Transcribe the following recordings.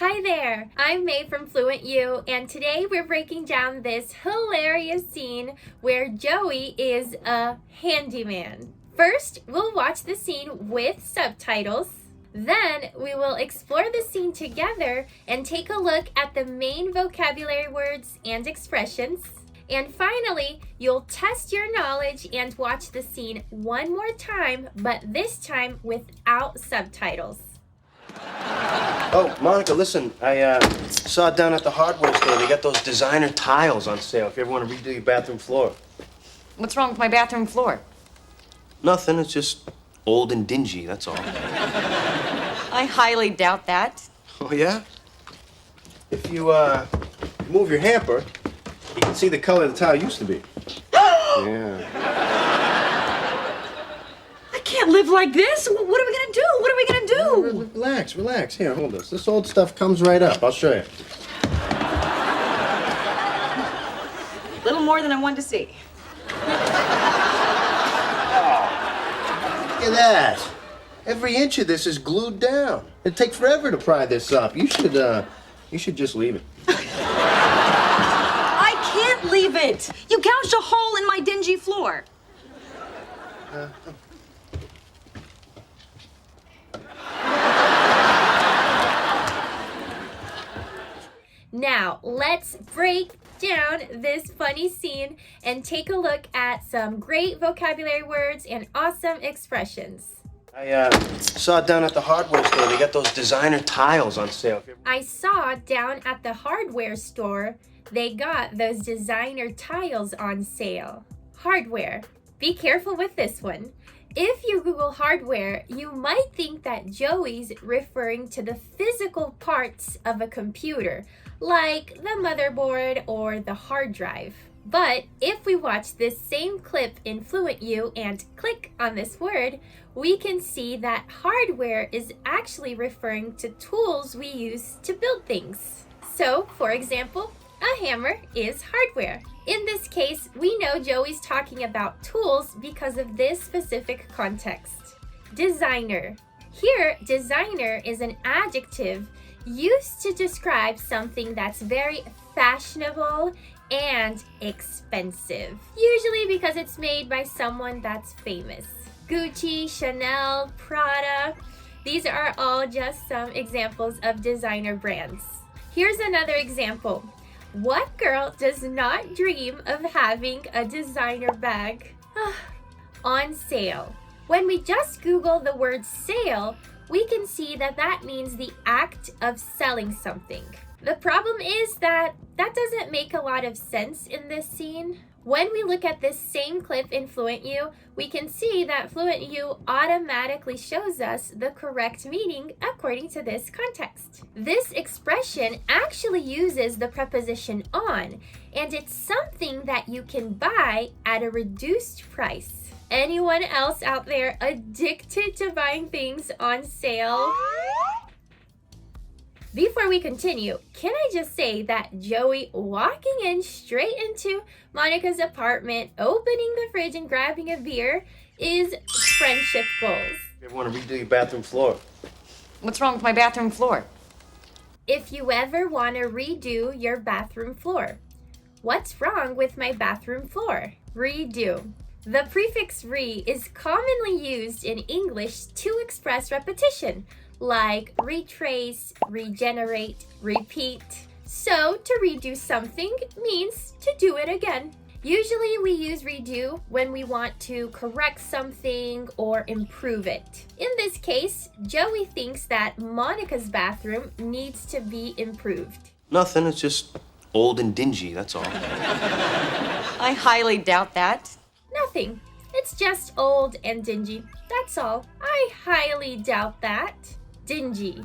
Hi there, I'm May from FluentU, and today we're breaking down this hilarious scene where Joey is a handyman. First, we'll watch the scene with subtitles. Then, we will explore the scene together and take a look at the main vocabulary words and expressions. And finally, you'll test your knowledge and watch the scene one more time, but this time without subtitles. Oh, Monica, listen, I saw down at the hardware store, they got those designer tiles on sale if you ever want to redo your bathroom floor. What's wrong with my bathroom floor? Nothing, it's just old and dingy, that's all. I highly doubt that. Oh, yeah? If you, move your hamper, you can see the color the tile used to be. Yeah. I can't live like this. What are we gonna do? What are we gonna do? Relax, relax. Here, hold this. This old stuff comes right up. I'll show you. A little more than I wanted to see. Look at that. Every inch of this is glued down. It'd take forever to pry this up. You should just leave it. I can't leave it. You gouged a hole in my dingy floor. Now, let's break down this funny scene and take a look at some great vocabulary words and awesome expressions. I saw down at the hardware store, they got those designer tiles on sale. I saw down at the hardware store, they got those designer tiles on sale. Hardware. Be careful with this one. If you Google hardware, you might think that Joey's referring to the physical parts of a computer, like the motherboard or the hard drive. But if we watch this same clip in FluentU and click on this word, we can see that hardware is actually referring to tools we use to build things. So, for example, a hammer is hardware. In this case, we know Joey's talking about tools because of this specific context. Designer. Here, designer is an adjective used to describe something that's very fashionable and expensive, usually because it's made by someone that's famous. Gucci, Chanel, Prada, these are all just some examples of designer brands. Here's another example. What girl does not dream of having a designer bag? On sale. When we just Google the word sale, we can see that that means the act of selling something. The problem is that doesn't make a lot of sense in this scene. When we look at this same clip in FluentU, we can see that FluentU automatically shows us the correct meaning according to this context. This expression actually uses the preposition on, and it's something that you can buy at a reduced price. Anyone else out there addicted to buying things on sale? Before we continue, can I just say that Joey walking in straight into Monica's apartment, opening the fridge and grabbing a beer is friendship goals. You ever want to redo your bathroom floor? What's wrong with my bathroom floor? If you ever want to redo your bathroom floor. What's wrong with my bathroom floor? Redo. The prefix re is commonly used in English to express repetition, like retrace, regenerate, repeat. So, to redo something means to do it again. Usually we use redo when we want to correct something or improve it. In this case, Joey thinks that Monica's bathroom needs to be improved. Nothing, it's just old and dingy, that's all. I highly doubt that. Nothing. It's just old and dingy. That's all. I highly doubt that. Dingy.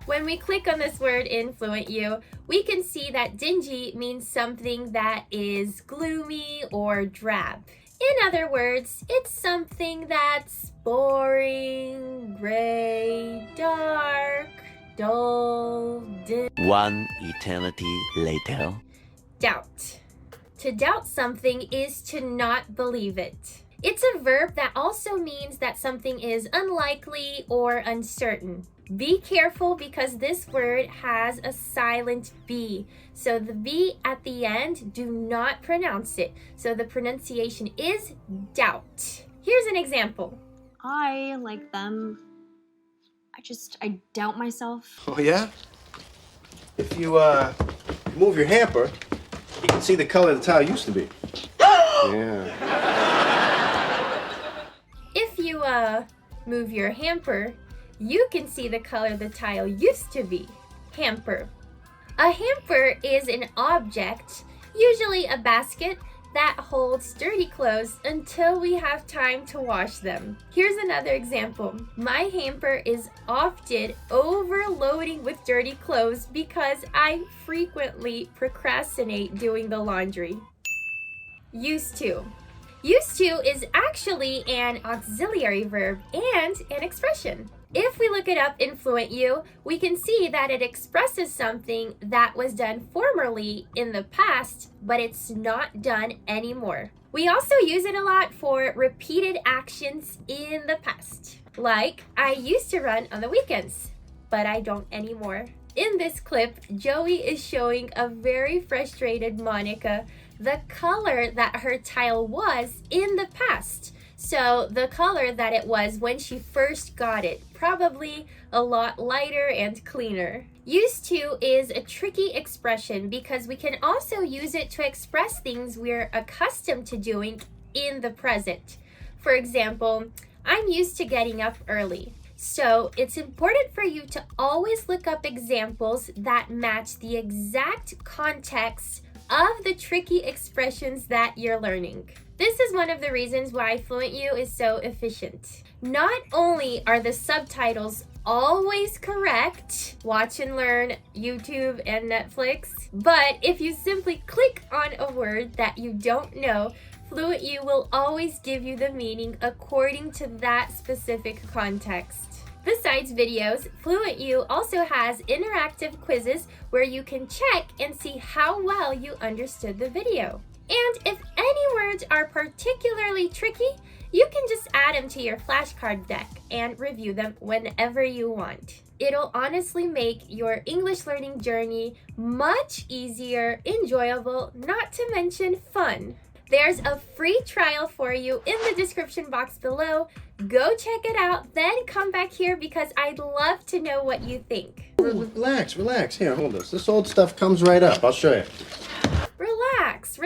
When we click on this word in FluentU, we can see that dingy means something that is gloomy or drab. In other words, it's something that's boring, gray, dark, dull, dim. One eternity later. Doubt. To doubt something is to not believe it. It's a verb that also means that something is unlikely or uncertain. Be careful because this word has a silent B. So the B at the end, do not pronounce it. So the pronunciation is doubt. Here's an example. I, like them, I doubt myself. Oh, yeah? If you move your hamper, you can see the color the tile used to be. Yeah. If you move your hamper, you can see the color the tile used to be. Hamper. A hamper is an object, usually a basket, that holds dirty clothes until we have time to wash them. Here's another example. My hamper is often overloading with dirty clothes because I frequently procrastinate doing the laundry. Used to. Used to is actually an auxiliary verb and an expression. If we look it up in FluentU, we can see that it expresses something that was done formerly in the past, but it's not done anymore. We also use it a lot for repeated actions in the past. Like, I used to run on the weekends, but I don't anymore. In this clip, Joey is showing a very frustrated Monica the color that her tile was in the past. So the color that it was when she first got it, probably a lot lighter and cleaner. Used to is a tricky expression because we can also use it to express things we're accustomed to doing in the present. For example, I'm used to getting up early. So it's important for you to always look up examples that match the exact context of the tricky expressions that you're learning. This is one of the reasons why FluentU is so efficient. Not only are the subtitles always correct, watch and learn YouTube and Netflix, but if you simply click on a word that you don't know, FluentU will always give you the meaning according to that specific context. Besides videos, FluentU also has interactive quizzes where you can check and see how well you understood the video. And if any words are particularly tricky, you can just add them to your flashcard deck and review them whenever you want. It'll honestly make your English learning journey much easier, enjoyable, not to mention fun. There's a free trial for you in the description box below. Go check it out, then come back here because I'd love to know what you think. Relax. Here, hold this. This old stuff comes right up. I'll show you. Relax.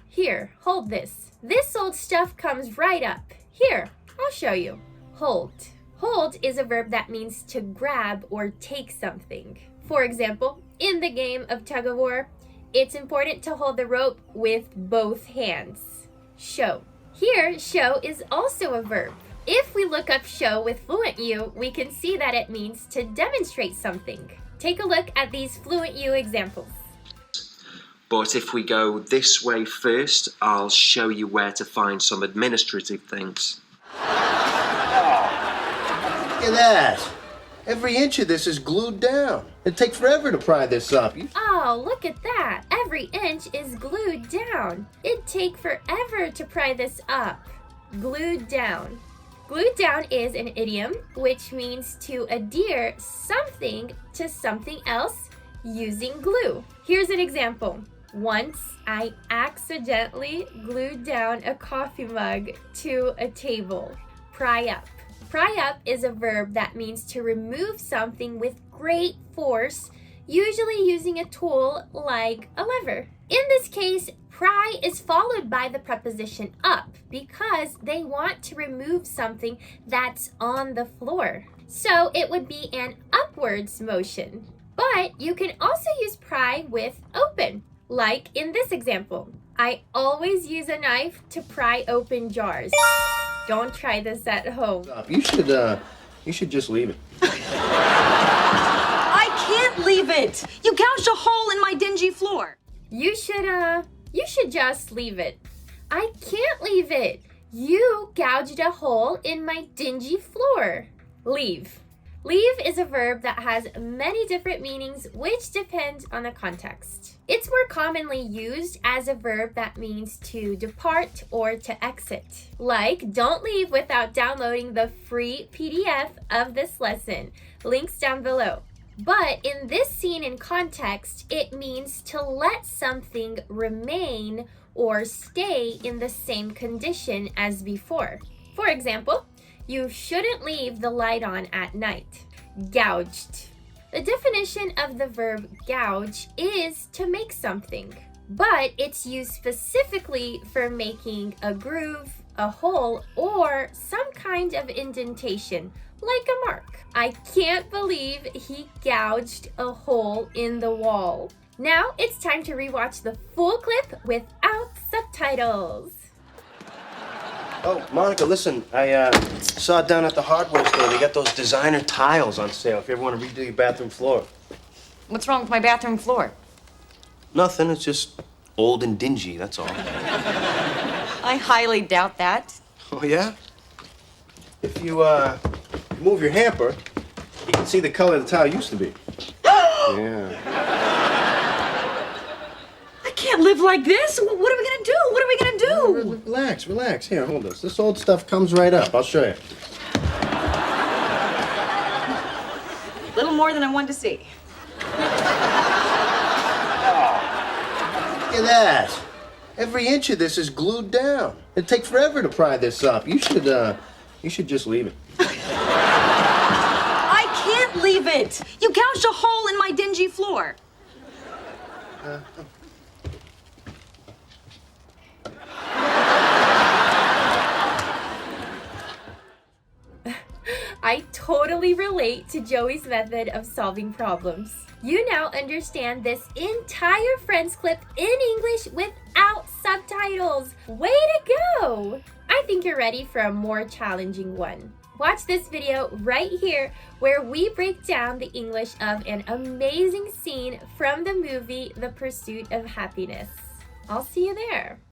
Here, hold this. This old stuff comes right up. Here, I'll show you. Hold. Hold is a verb that means to grab or take something. For example, in the game of tug of war, it's important to hold the rope with both hands. Show. Here, show is also a verb. If we look up show with FluentU, we can see that it means to demonstrate something. Take a look at these FluentU examples. But if we go this way first, I'll show you where to find some administrative things. Look at that. Every inch of this is glued down. It'd take forever to pry this up. Oh, look at that. Every inch is glued down. It'd take forever to pry this up. Glued down. Glued down is an idiom which means to adhere something to something else using glue. Here's an example. Once I accidentally glued down a coffee mug to a table. Pry up. Pry up is a verb that means to remove something with great force, usually using a tool like a lever. In this case, pry is followed by the preposition up because they want to remove something that's on the floor. So it would be an upwards motion. But you can also use pry with open, like in this example. I always use a knife to pry open jars. Don't try this at home. You should just leave it. I can't leave it. You gouged a hole in my dingy floor. You should just leave it. I can't leave it. You gouged a hole in my dingy floor. Leave. Leave is a verb that has many different meanings which depend on the context. It's more commonly used as a verb that means to depart or to exit. Like, don't leave without downloading the free PDF of this lesson. Links down below. But in this scene in context, it means to let something remain or stay in the same condition as before. For example, you shouldn't leave the light on at night. Gouged. The definition of the verb gouge is to make something, but it's used specifically for making a groove, a hole, or some kind of indentation, like a mark. I can't believe he gouged a hole in the wall. Now it's time to rewatch the full clip without subtitles. Oh, Monica, listen, I saw down at the hardware store, they got those designer tiles on sale if you ever want to redo your bathroom floor. What's wrong with my bathroom floor? Nothing, it's just old and dingy, that's all. I highly doubt that. Oh, yeah? If you move your hamper, you can see the color the tile used to be. Yeah. I can't live like this. What are we gonna do? What are we gonna do? Relax, relax. Here, hold this. This old stuff comes right up. I'll show you. Little more than I wanted to see. Look at that. Every inch of this is glued down. It'd take forever to pry this up. You should just leave it. I can't leave it. You gouged a hole in my dingy floor. I totally relate to Joey's method of solving problems. You now understand this entire Friends clip in English without subtitles. Way to go! I think you're ready for a more challenging one. Watch this video right here where we break down the English of an amazing scene from the movie The Pursuit of Happiness. I'll see you there.